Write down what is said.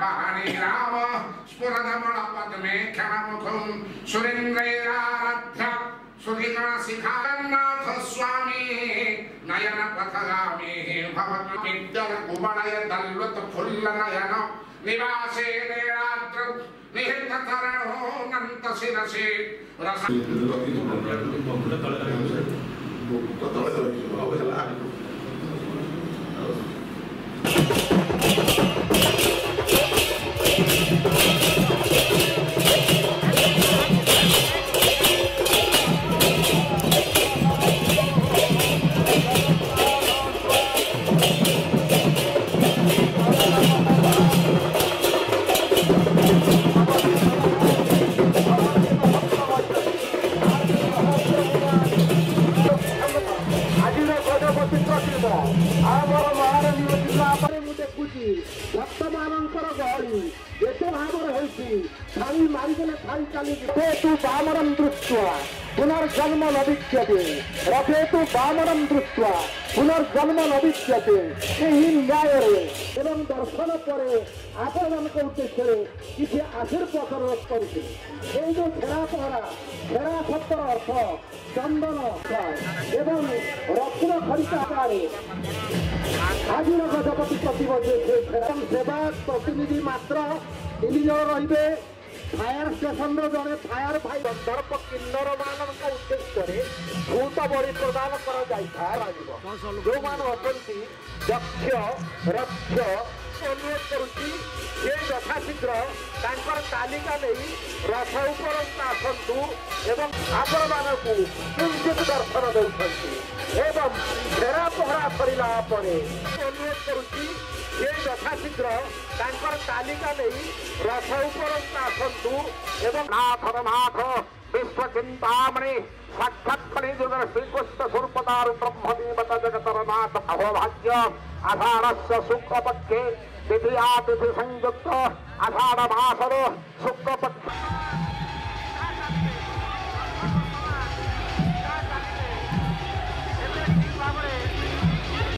हरे राम स्फुरदमणपद्मे क्षणमुखं सुरेन्द्रैराराध्य सुधिगण शिखारन्नाथ स्वामी नयन पथगामी भवतु विद्यर कुवलय दल्वत फुल्ल नयन निवासे नेराद्र निहित तरणो नंत शिरसे रस बामरं दृष्ट्वा पुनर्जन्म न विद्यते रथेतु बामरं दृष्ट्वा पुनर्जन्म न विद्यते ଏହି ନ୍ୟାୟରେ ଏବଂ ଦର୍ଶନ ପରେ ଆପଣମାନଙ୍କ ଉଦ୍ଦେଶ୍ୟରେ କିଛି ଆଶୀର୍ବାଦ କରୁଛି। ଏଇ ଯେଉଁ ଛେରା ପହରା ଛେରା ଶବ୍ଦର ଅର୍ଥ ଚନ୍ଦନ ଏବଂ ରତ୍ନ ଖରିକା ଆକାରରେ ଆଜିର ଗଜପତି ପ୍ରତିବ ଯେ ସେବା ପ୍ରତିନିଧି ମାତ୍ର 3 ଜଣ ରହିବେ। फायर स्टेशन जड़े फायर भाई दर्प किन्नर मान उद्देश्य भूत बड़ी प्रदान कर जो मान अच्छी दक्ष रक्ष अनुरोध करुच्ची यथाशीघ्र तालिका नहीं रथ उपर आसतु एवं आपण मानक किंचित दर्शन देउछंती एवं फेरा पहरा सरला अनुरोध करुच्ची यथाशीघ्र तालिका नहीं रथ उपर आसतु एवं नाथ नाथ विश्व चिंतामणि साक्षात कलिजुगर श्रीकृष्ण स्वरूपदार ब्रह्मदेवता जगतर नाथ अहोभाग्य आषाढ़स्य शुक्लपक्षे तिथिया तिथि संयुक्त आषाढ़ मासर शुक्लपक्ष